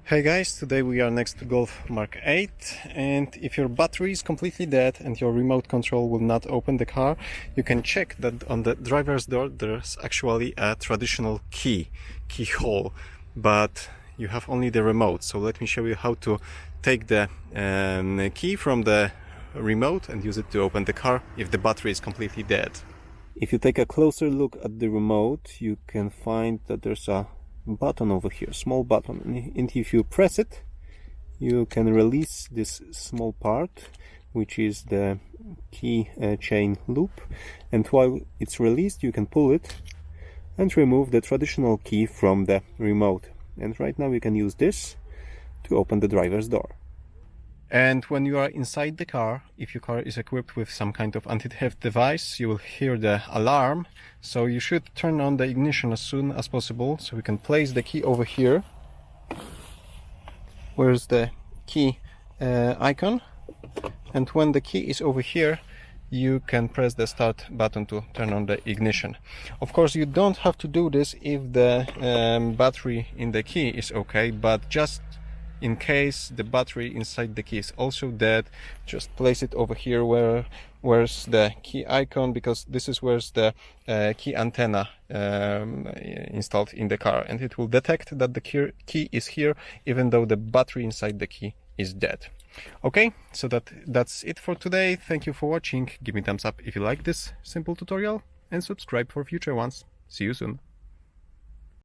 Hey guys, today we are next to Golf MK8, and if your battery is completely dead and your remote control will not open the car, you can check that on the driver's door there's actually a traditional keyhole, but you have only the remote. So let me show you how to take the key from the remote and use it to open the car if the battery is completely dead. If you take a closer look at the remote, you can find that there's a button over here, small button, and if you press it you can release this small part, which is the key chain loop, and while it's released you can pull it and remove the traditional key from the remote. And right now we can use this to open the driver's door. And when you are inside the car, if your car is equipped with some kind of anti-theft device, you will hear the alarm. So you should turn on the ignition as soon as possible. So we can place the key over here. Where's the key icon? And when the key is over here, you can press the start button to turn on the ignition. Of course, you don't have to do this if the battery in the key is okay, but just in case the battery inside the key is also dead, just place it over here where's the key icon, because this is where's the key antenna installed in the car, and it will detect that the key is here even though the battery inside the key is dead. Okay, so that's it for today. Thank you for watching. Give me thumbs up if you like this simple tutorial and subscribe for future ones. See you soon.